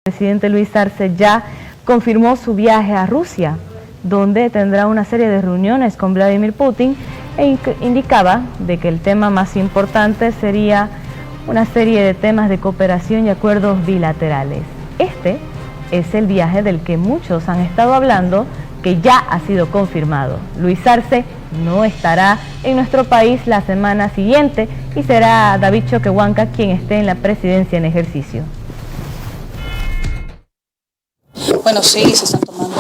El presidente Luis Arce ya confirmó su viaje a Rusia, donde tendrá una serie de reuniones con Vladimir Putin e indicaba de que el tema más importante sería una serie de temas de cooperación y acuerdos bilaterales. Este es el viaje del que muchos han estado hablando, que ya ha sido confirmado. Luis Arce no estará en nuestro país la semana siguiente y será David Choquehuanca quien esté en la presidencia en ejercicio. Bueno, sí, se están tomando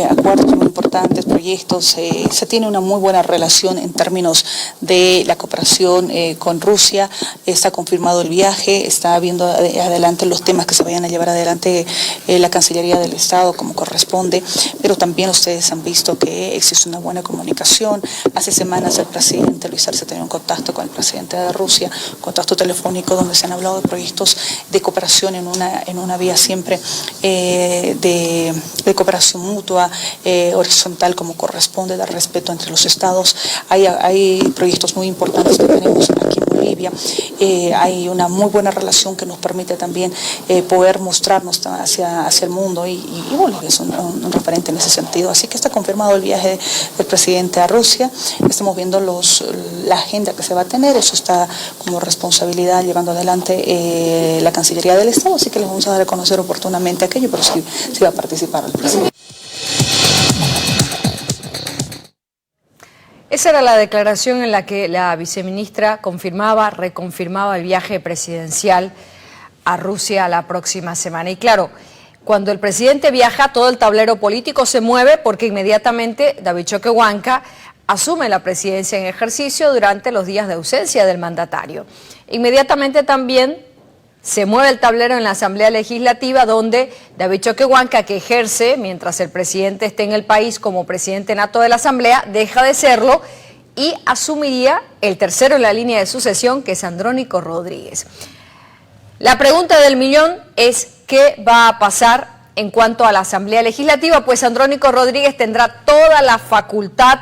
acuerdos muy importantes, proyectos, se tiene una muy buena relación en términos de la cooperación con Rusia, está confirmado el viaje, está viendo adelante los temas que se vayan a llevar adelante la Cancillería del Estado como corresponde, pero también ustedes han visto que existe una buena comunicación. Hace semanas el presidente Luis Arce tenía un contacto con el presidente de Rusia, contacto telefónico donde se han hablado de proyectos de cooperación en una vía siempre de cooperación mutua, horizontal como corresponde, de respeto entre los estados. Hay proyectos muy importantes que tenemos aquí en Bolivia, hay una muy buena relación que nos permite también poder mostrarnos hacia el mundo y Bolivia es un referente en ese sentido. Así que está confirmado el viaje del presidente a Rusia, estamos viendo la agenda que se va a tener, eso está como responsabilidad llevando adelante la Cancillería del Estado, así que les vamos a dar a conocer oportunamente aquello, pero sí va a participar el presidente. Esa era la declaración en la que la viceministra reconfirmaba el viaje presidencial a Rusia la próxima semana. Y claro, cuando el presidente viaja, todo el tablero político se mueve porque inmediatamente David Choquehuanca asume la presidencia en ejercicio durante los días de ausencia del mandatario. Inmediatamente también se mueve el tablero en la Asamblea Legislativa, donde David Choquehuanca, que ejerce mientras el presidente esté en el país como presidente nato de la Asamblea, deja de serlo y asumiría el tercero en la línea de sucesión, que es Andrónico Rodríguez. La pregunta del millón es ¿qué va a pasar en cuanto a la Asamblea Legislativa? Pues Andrónico Rodríguez tendrá toda la facultad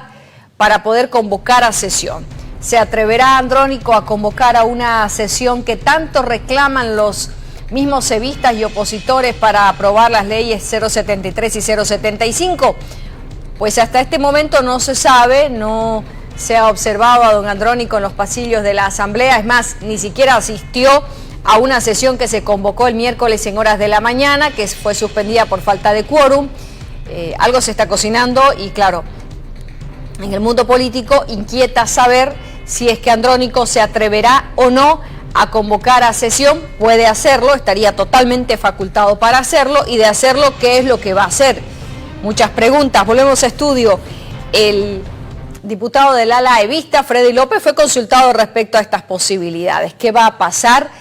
para poder convocar a sesión. ¿Se atreverá Andrónico a convocar a una sesión que tanto reclaman los mismos cevistas y opositores para aprobar las leyes 073 y 075? Pues hasta este momento no se sabe, no se ha observado a don Andrónico en los pasillos de la Asamblea, es más, ni siquiera asistió a una sesión que se convocó el miércoles en horas de la mañana, que fue suspendida por falta de quórum. Algo se está cocinando y claro, en el mundo político inquieta saber si es que Andrónico se atreverá o no a convocar a sesión. Puede hacerlo, estaría totalmente facultado para hacerlo, y de hacerlo, ¿qué es lo que va a hacer? Muchas preguntas. Volvemos a estudio. El diputado del ala evista, Freddy López, fue consultado respecto a estas posibilidades. ¿Qué va a pasar?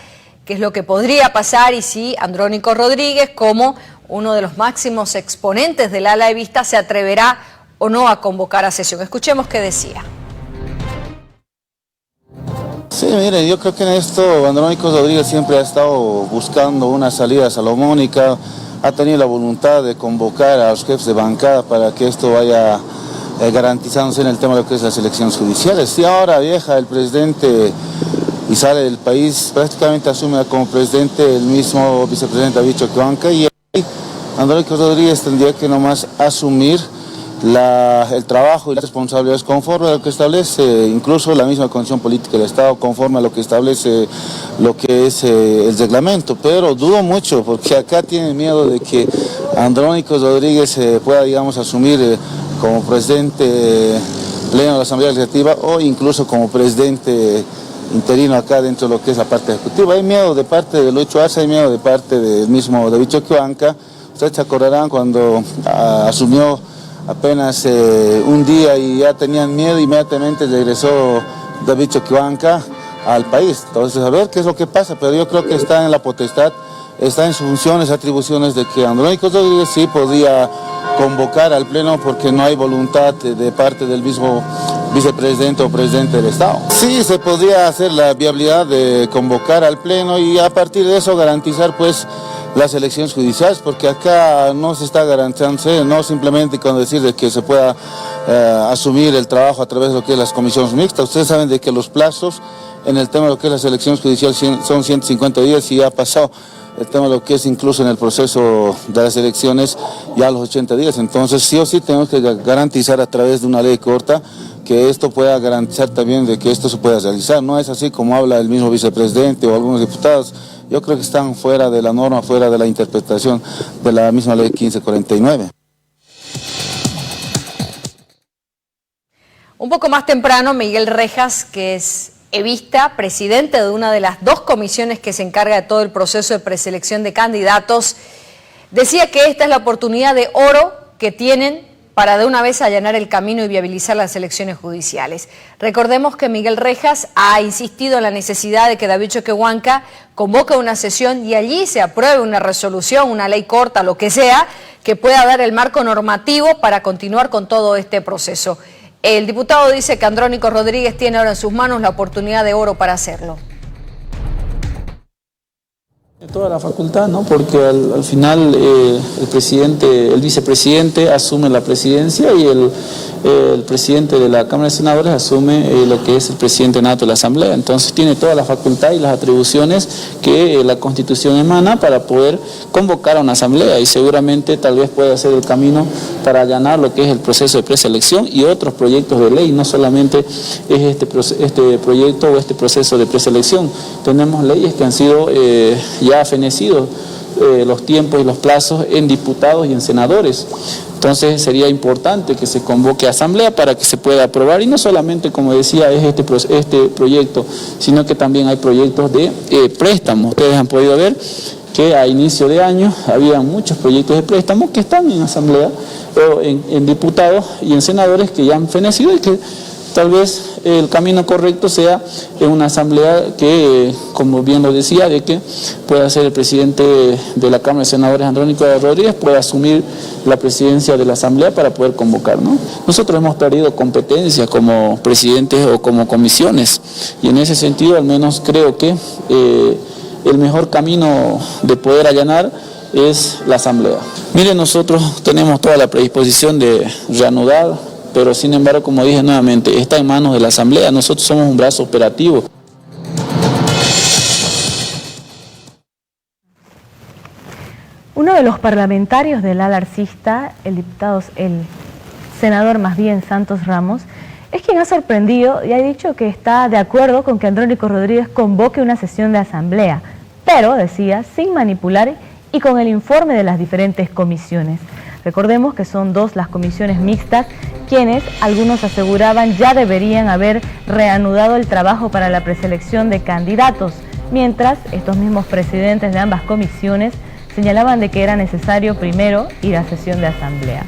¿Qué es lo que podría pasar? Y si Andrónico Rodríguez, como uno de los máximos exponentes del ala evista, se atreverá o no a convocar a sesión. Escuchemos qué decía. Sí, miren, yo creo que en esto Andrónico Rodríguez siempre ha estado buscando una salida salomónica, ha tenido la voluntad de convocar a los jefes de bancada para que esto vaya garantizándose en el tema de lo que es las elecciones judiciales. Si ahora viaja el presidente y sale del país, prácticamente asume como presidente el mismo vicepresidente David Choquehuanca, y ahí Andrónico Rodríguez tendría que nomás asumir el trabajo y las responsabilidades conforme a lo que establece incluso la misma condición política del Estado, conforme a lo que establece lo que es el reglamento, pero dudo mucho porque acá tienen miedo de que Andrónico Rodríguez pueda, digamos, asumir como presidente pleno de la Asamblea Legislativa o incluso como presidente interino acá dentro de lo que es la parte ejecutiva. Hay miedo de parte de Lucho Arce, hay miedo de parte del mismo David Choquehuanca. Ustedes se acordarán cuando asumió apenas un día y ya tenían miedo, inmediatamente regresó David Choquehuanca al país. Entonces, a ver qué es lo que pasa, pero yo creo que está en la potestad, está en sus funciones, atribuciones de que Andrónico Rodríguez sí podía convocar al pleno porque no hay voluntad de parte del mismo vicepresidente o presidente del Estado. Sí, se podría hacer la viabilidad de convocar al pleno y a partir de eso garantizar pues las elecciones judiciales, porque acá no se está garantizándose, no simplemente con decir de que se pueda asumir el trabajo a través de lo que es las comisiones mixtas. Ustedes saben de que los plazos en el tema de lo que es las elecciones judiciales son 150 días y ha pasado el tema de lo que es incluso en el proceso de las elecciones ya a los 80 días. Entonces sí o sí tenemos que garantizar a través de una ley corta que esto pueda garantizar también de que esto se pueda realizar. No es así como habla el mismo vicepresidente o algunos diputados. Yo creo que están fuera de la norma, fuera de la interpretación de la misma ley 1549. Un poco más temprano, Miguel Rejas, que es evista, presidente de una de las dos comisiones que se encarga de todo el proceso de preselección de candidatos, decía que esta es la oportunidad de oro que tienen para de una vez allanar el camino y viabilizar las elecciones judiciales. Recordemos que Miguel Rejas ha insistido en la necesidad de que David Choquehuanca convoque una sesión y allí se apruebe una resolución, una ley corta, lo que sea, que pueda dar el marco normativo para continuar con todo este proceso. El diputado dice que Andrónico Rodríguez tiene ahora en sus manos la oportunidad de oro para hacerlo. Toda la facultad, ¿no? Porque al final el vicepresidente asume la presidencia y el presidente de la Cámara de Senadores asume lo que es el presidente nato de la Asamblea. Entonces tiene toda la facultad y las atribuciones que la Constitución emana para poder convocar a una Asamblea y seguramente tal vez pueda hacer el camino para allanar lo que es el proceso de preselección y otros proyectos de ley. No solamente es este proyecto o este proceso de preselección. Tenemos leyes que han sido ya fenecidos los tiempos y los plazos en diputados y en senadores. Entonces sería importante que se convoque a asamblea para que se pueda aprobar y no solamente, como decía, es este proyecto, sino que también hay proyectos de préstamo. Ustedes han podido ver que a inicio de año había muchos proyectos de préstamo que están en asamblea, o en diputados y en senadores que ya han fenecido y que tal vez el camino correcto sea en una asamblea que, como bien lo decía, de que pueda ser el presidente de la Cámara de Senadores, Andrónico Rodríguez, pueda asumir la presidencia de la asamblea para poder convocar, ¿no? Nosotros hemos perdido competencias como presidentes o como comisiones y en ese sentido al menos creo que el mejor camino de poder allanar es la asamblea. Miren, nosotros tenemos toda la predisposición de reanudar, pero sin embargo, como dije nuevamente, está en manos de la Asamblea, nosotros somos un brazo operativo. Uno de los parlamentarios del ala arcista, el senador más bien Santos Ramos, es quien ha sorprendido y ha dicho que está de acuerdo con que Andrónico Rodríguez convoque una sesión de asamblea, pero, decía, sin manipular y con el informe de las diferentes comisiones. Recordemos que son dos las comisiones mixtas, quienes algunos aseguraban ya deberían haber reanudado el trabajo para la preselección de candidatos, mientras estos mismos presidentes de ambas comisiones señalaban de que era necesario primero ir a sesión de asamblea.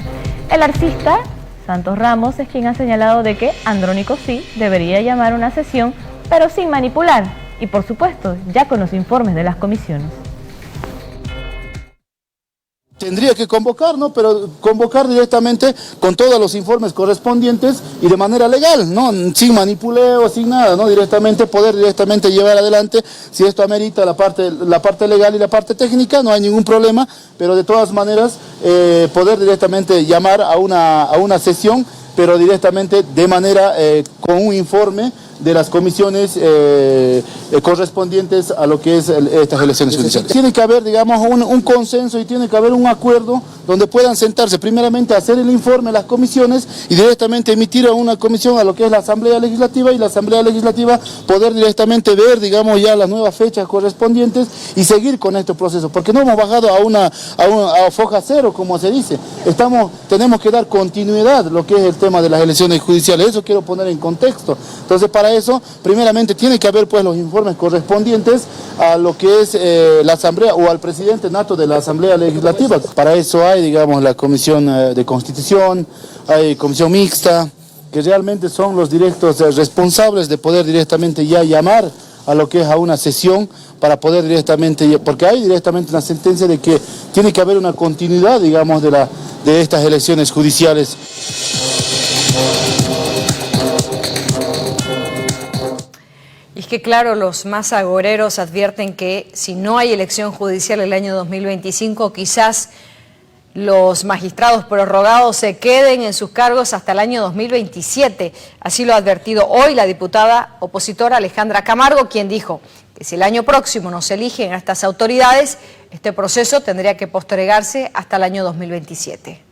El arcista, Santos Ramos, es quien ha señalado de que Andrónico sí debería llamar una sesión, pero sin manipular, y por supuesto, ya con los informes de las comisiones. Tendría que convocar, ¿no? Pero convocar directamente con todos los informes correspondientes y de manera legal, ¿no? Sin manipuleo, sin nada, ¿no? Poder directamente llevar adelante, si esto amerita la parte legal y la parte técnica, no hay ningún problema, pero de todas maneras poder directamente llamar a una sesión, pero directamente de manera con un informe de las comisiones correspondientes a lo que es estas elecciones judiciales. Tiene que haber, digamos, un consenso y tiene que haber un acuerdo donde puedan sentarse primeramente a hacer el informe las comisiones y directamente emitir a una comisión a lo que es la Asamblea Legislativa y la Asamblea Legislativa poder directamente ver, digamos, ya las nuevas fechas correspondientes y seguir con este proceso, porque no hemos bajado a foja cero, como se dice. Tenemos que dar continuidad a lo que es el tema de las elecciones judiciales, eso quiero poner en contexto. Entonces, para eso, primeramente tiene que haber pues los informes correspondientes a lo que es la Asamblea o al presidente nato de la Asamblea Legislativa. Para eso hay, digamos, la Comisión de Constitución, hay Comisión Mixta, que realmente son los directos responsables de poder directamente ya llamar a lo que es a una sesión para poder directamente, porque hay directamente una sentencia de que tiene que haber una continuidad, digamos, de estas elecciones judiciales. Y es que claro, los más agoreros advierten que si no hay elección judicial el año 2025, quizás los magistrados prorrogados se queden en sus cargos hasta el año 2027. Así lo ha advertido hoy la diputada opositora Alejandra Camargo, quien dijo que si el año próximo no se eligen a estas autoridades, Este proceso tendría que postergarse hasta el año 2027.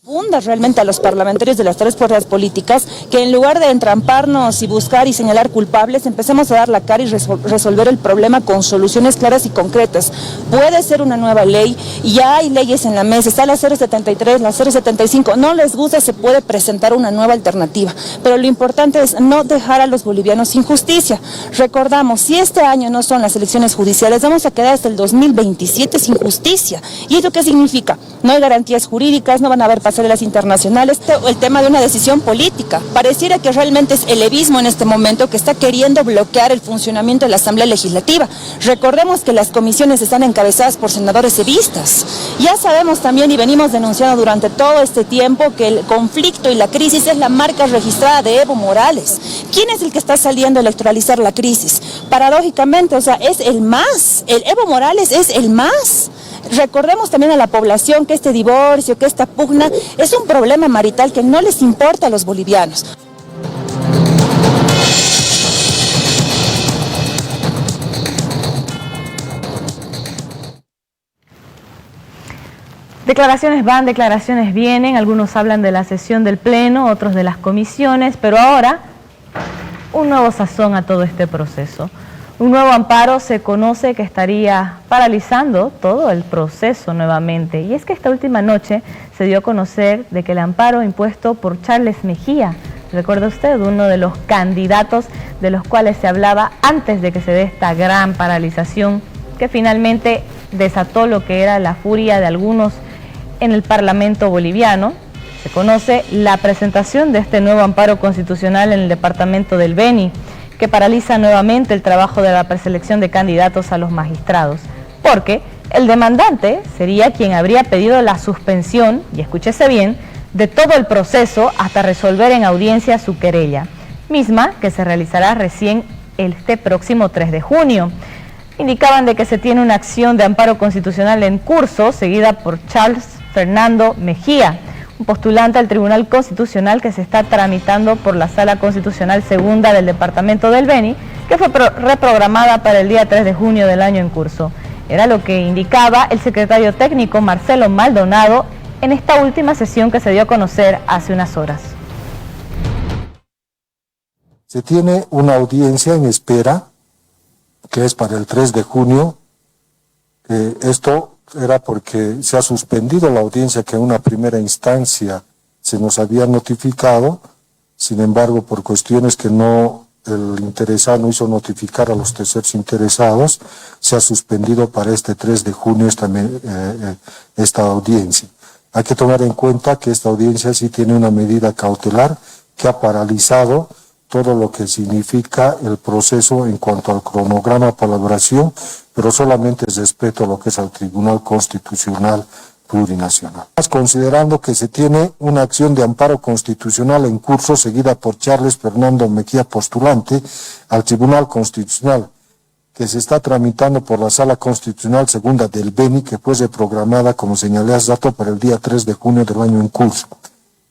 Funda realmente a los parlamentarios de las tres fuerzas políticas que en lugar de entramparnos y buscar y señalar culpables, empecemos a dar la cara y resolver el problema con soluciones claras y concretas. Puede ser una nueva ley, y ya hay leyes en la mesa, está la 073, la 075, no les gusta, se puede presentar una nueva alternativa, pero lo importante es no dejar a los bolivianos sin justicia. Recordamos, si este año no son las elecciones judiciales, vamos a quedar hasta el 2027 sin justicia. ¿Y eso qué significa? No hay garantías jurídicas, no van a haber pasarelas internacionales, el tema de una decisión política. Pareciera que realmente es el levismo en este momento que está queriendo bloquear el funcionamiento de la Asamblea Legislativa. Recordemos que las comisiones están encabezadas por senadores evistas. Ya sabemos también y venimos denunciando durante todo este tiempo que el conflicto y la crisis es la marca registrada de Evo Morales. ¿Quién es el que está saliendo a electoralizar la crisis? Paradójicamente, o sea, es el MAS. El Evo Morales es el MAS. Recordemos también a la población que este divorcio, que esta pugna es un problema marital que no les importa a los bolivianos. Declaraciones van, declaraciones vienen, algunos hablan de la sesión del Pleno, otros de las comisiones, pero ahora un nuevo sazón a todo este proceso. Un nuevo amparo se conoce que estaría paralizando todo el proceso nuevamente. Y es que esta última noche se dio a conocer de que el amparo impuesto por Charles Mejía, recuerda usted, uno de los candidatos de los cuales se hablaba antes de que se dé esta gran paralización, que finalmente desató lo que era la furia de algunos en el Parlamento boliviano. Se conoce la presentación de este nuevo amparo constitucional en el departamento del Beni, que paraliza nuevamente el trabajo de la preselección de candidatos a los magistrados, porque el demandante sería quien habría pedido la suspensión, y escúchese bien, de todo el proceso hasta resolver en audiencia su querella, misma que se realizará recién este próximo 3 de junio. Indicaban de que se tiene una acción de amparo constitucional en curso, seguida por Charles Fernando Mejía, un postulante al Tribunal Constitucional que se está tramitando por la Sala Constitucional Segunda del Departamento del Beni, que fue reprogramada para el día 3 de junio del año en curso. Era lo que indicaba el secretario técnico Marcelo Maldonado en esta última sesión que se dio a conocer hace unas horas. Se tiene una audiencia en espera, que es para el 3 de junio. Esto era porque se ha suspendido la audiencia que en una primera instancia se nos había notificado. Sin embargo, por cuestiones que el interesado no hizo notificar a los terceros interesados, se ha suspendido para este 3 de junio esta audiencia. Hay que tomar en cuenta que esta audiencia sí tiene una medida cautelar que ha paralizado todo lo que significa el proceso en cuanto al cronograma para la duración, pero solamente es respeto a lo que es al Tribunal Constitucional Plurinacional. Considerando que se tiene una acción de amparo constitucional en curso seguida por Charles Fernando Mejía postulante al Tribunal Constitucional, que se está tramitando por la Sala Constitucional Segunda del Beni, que fue reprogramada, como señalé hace rato, para el día 3 de junio del año en curso,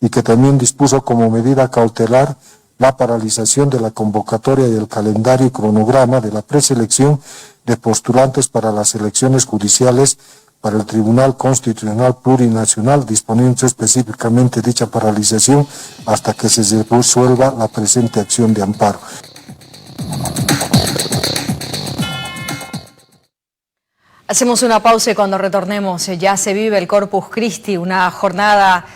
y que también dispuso como medida cautelar la paralización de la convocatoria y el calendario y cronograma de la preselección de postulantes para las elecciones judiciales para el Tribunal Constitucional Plurinacional, disponiéndose específicamente dicha paralización hasta que se resuelva la presente acción de amparo. Hacemos una pausa y cuando retornemos ya se vive el Corpus Christi, una jornada